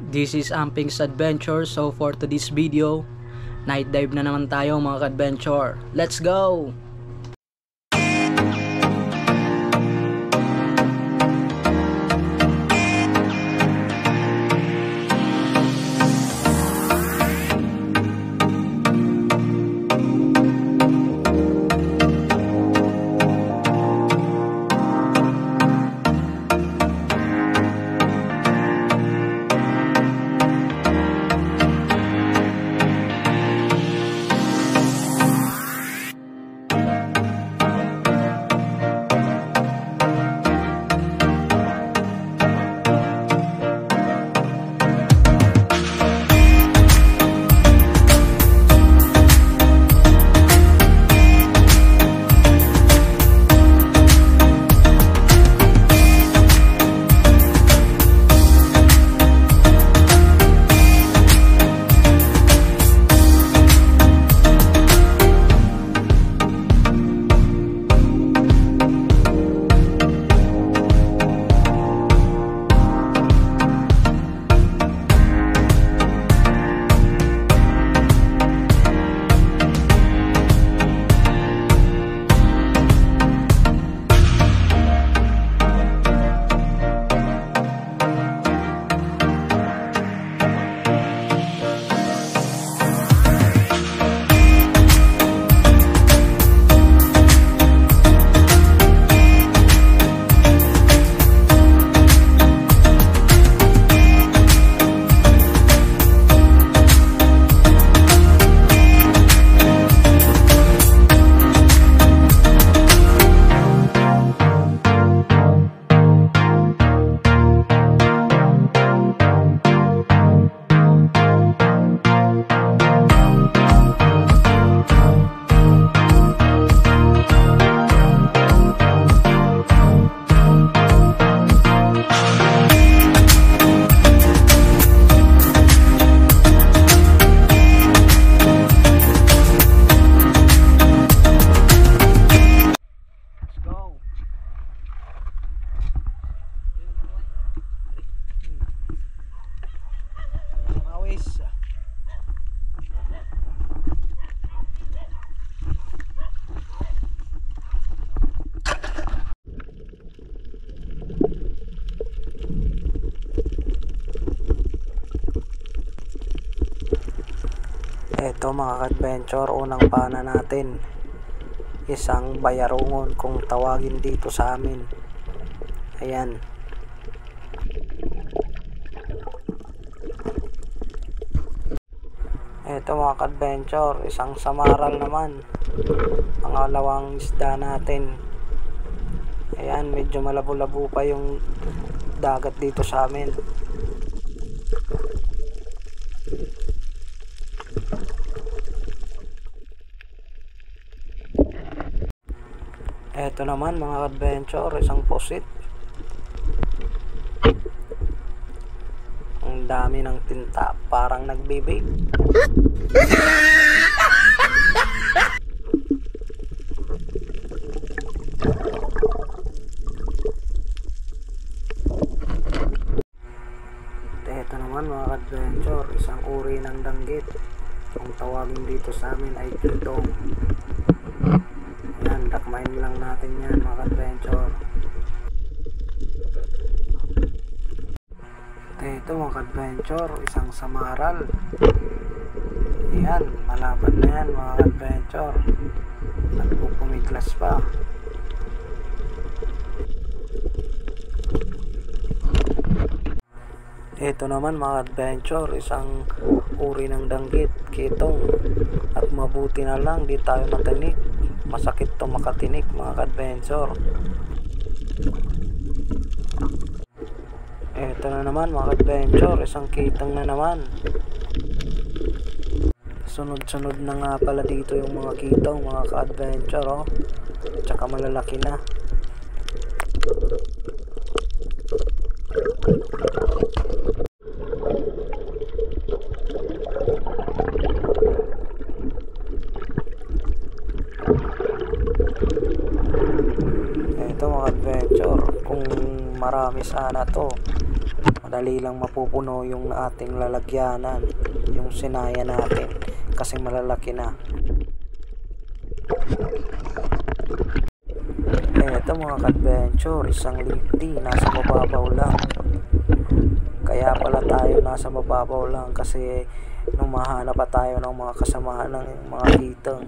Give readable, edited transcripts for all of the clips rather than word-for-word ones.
This is Amping's Adventure. So for today's video, night dive na naman tayo mga ka-adventure. Let's go! Ito mga ka-adventure, unang pana natin, isang bayarungon kung tawagin dito sa amin. Ayan. Ito mga ka-adventure, isang samaral naman, pangalawang isda natin. Ayan, medyo malabo-labo pa yung dagat dito sa amin. Ito naman mga adventure, isang pusit. Ang dami ng tinta, parang nagbibig. Ito naman mga adventure, isang uri ng danggit. Ang tawagin dito sa amin ay kitong. Yan, takmain lang natin yan mga adventure. Ito mga adventure, isang samaral. Yan, malaban na yan mga adventure. Nagpupumiglas pa. Ito naman mga adventure, isang uri ng danggit, kitong. At mabuti na lang di tayo matinik. Masakit to makatinik mga adventure. Ito na naman mga adventure, isang kitang na naman. Sunod-sunod na nga pala dito yung mga kitang mga ka-adventure, oh. Tsaka malalaki na. Ito mga adventure, kung marami sana to, madali lang mapupuno yung ating lalagyanan, yung sinaya natin kasi malalaki na. Ito mga ka-adventure, isang lifty, nasa mababaw lang. Kaya pala tayo nasa mababaw lang kasi numahanap pa tayo ng mga kasamahan ng mga hitang.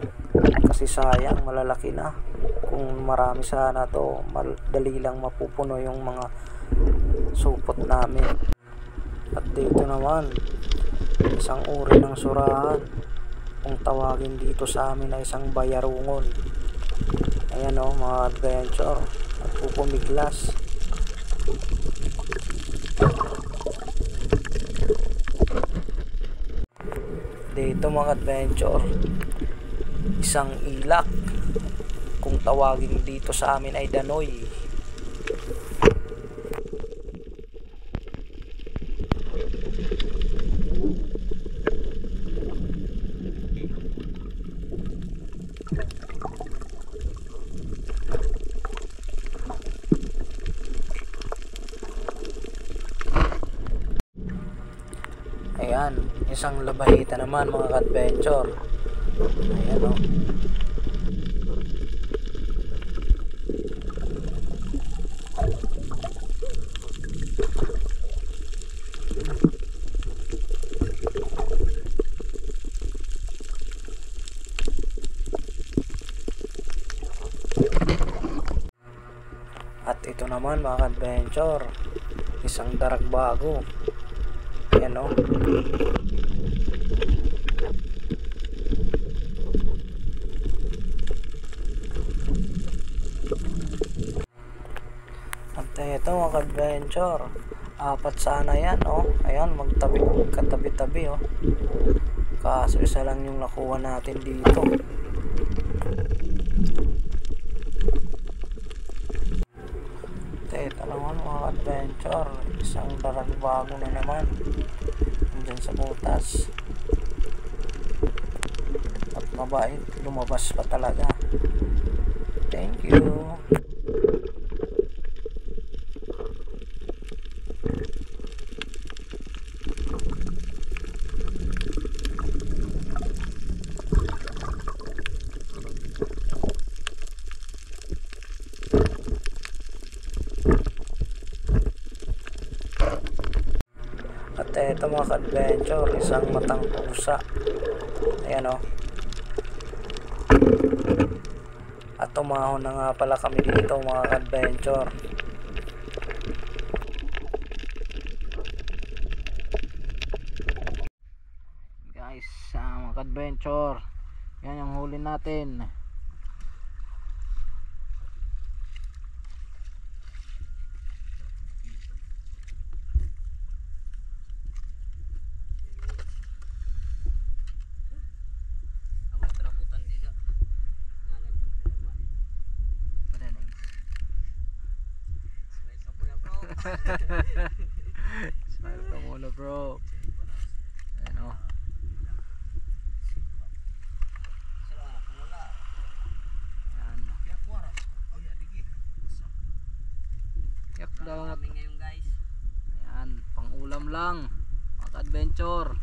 Kasi sayang, malalaki na. Kung marami sana to, madali lang mapupuno yung mga supot namin. At dito naman, isang uri ng surahan. Kung tawagin dito sa amin ay isang bayarungon. Ayan o mga adventure, at pupumiglas. Dito mga adventure, isang ilak. Kung tawagin dito sa amin ay danoy. Ayan, isang labahita naman mga ka-adventure. Ayan o. At ito naman mga ka-adventure, isang daragbago. Ayan o. At ito mga ka-adventure, apat sana yan o. Ayan, magkatabi-tabi o. Kaso isa lang yung nakuha natin dito. Ito naman mga adventure, isang daragbago na naman dyan sa butas. At mabait, lumabas pa talaga. Thank you. At ito mga ka-adventure, isang matang pusa. Ayan o. At umahon na nga pala kami dito mga ka-adventure. Guys, mga ka-adventure, yan yung huli natin. Smile ka muna bro. Ayan o. Ayan. Yak daw. Ayan, pang ulam lang mga adventure.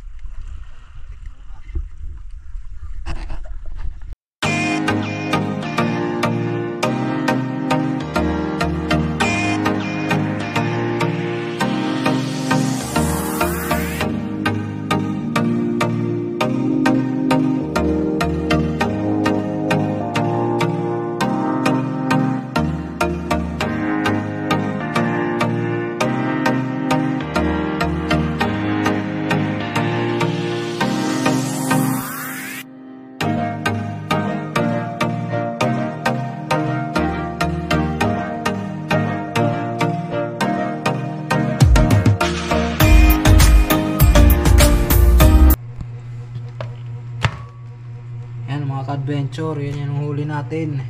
Mga ka-adventure, yan yung huli natin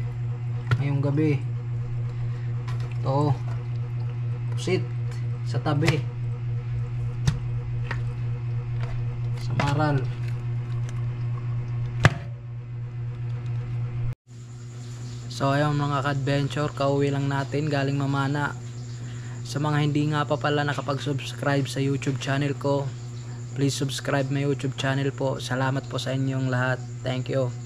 ngayong gabi. Ito, pusit sa tabi sa maral. So ayun mga ka-adventure, kauwi lang natin galing mamana. Sa mga hindi nga pa pala nakapag-subscribe sa YouTube channel ko, please subscribe my YouTube channel po. Salamat po sa inyong lahat. Thank you.